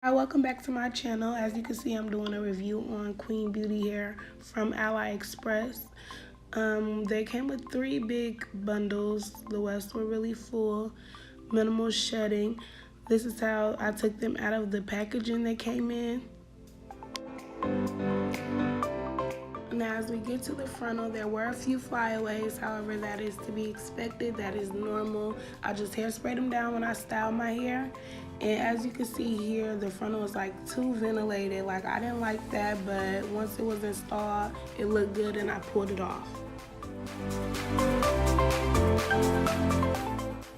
Hi, welcome back to my channel. As you can see, I'm doing a review on Queen Beauty hair from AliExpress. They came with 3 big bundles. The rest were really full, minimal shedding. This is how I took them out of the packaging they came in. Now, as we get to the frontal, there were a few flyaways. However, that is to be expected. That is normal. I just hairsprayed them down when I styled my hair. And as you can see here, the frontal was like too ventilated. Like, I didn't like that, but once it was installed, it looked good and I pulled it off.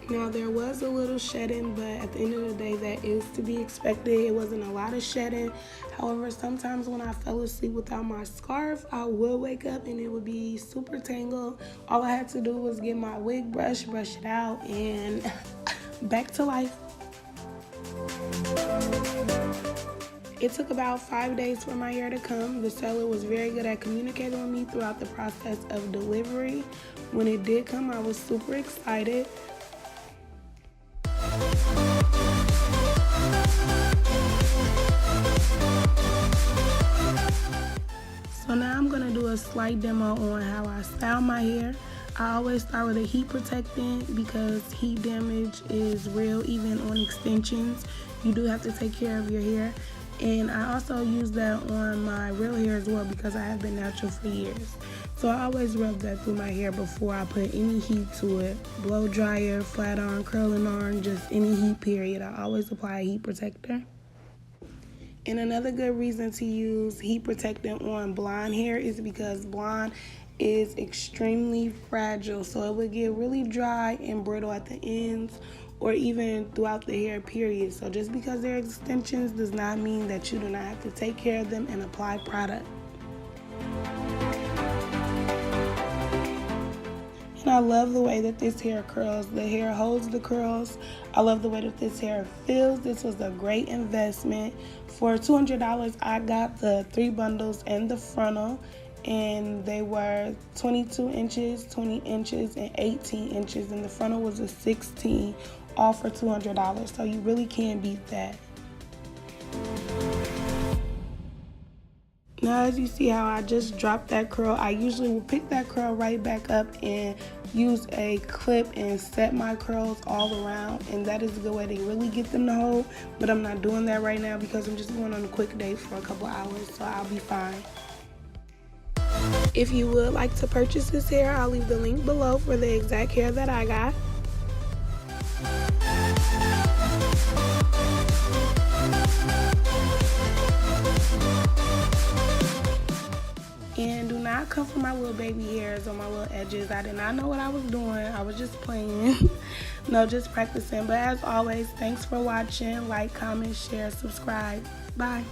Now, there was a little shedding, but at the end of the day, that is to be expected. It wasn't a lot of shedding. However, sometimes when I fell asleep without my scarf, I would wake up and it would be super tangled. All I had to do was get my wig brush it out, and back to life. It took about 5 days for my hair to come. The seller was very good at communicating with me throughout the process of delivery. When it did come, I was super excited. So now I'm gonna do a slight demo on how I style my hair. I always start with a heat protectant because heat damage is real even on extensions. You do have to take care of your hair. And I also use that on my real hair as well because I have been natural for years. So I always rub that through my hair before I put any heat to it. Blow dryer, flat iron, curling iron, just any heat period. I always apply a heat protector. And another good reason to use heat protectant on blonde hair is because blonde is extremely fragile. So it would get really dry and brittle at the ends or even throughout the hair period. So just because they're extensions does not mean that you do not have to take care of them and apply product. And I love the way that this hair curls. The hair holds the curls. I love the way that this hair feels. This was a great investment. For $200, I got the 3 bundles and the frontal, and they were 22 inches, 20 inches, and 18 inches, and the frontal was a 16, all for $200. So you really can't beat that. Now, as you see how I just dropped that curl, I usually will pick that curl right back up and use a clip and set my curls all around, and that is a good way to really get them to hold. But I'm not doing that right now because I'm just going on a quick date for a couple hours, so I'll be fine. If you would like to purchase this hair, I'll leave the link below for the exact hair that I got. And do not come for my little baby hairs or my little edges. I did not know what I was doing. I was just playing. No, just practicing. But as always, thanks for watching. Like, comment, share, subscribe. Bye.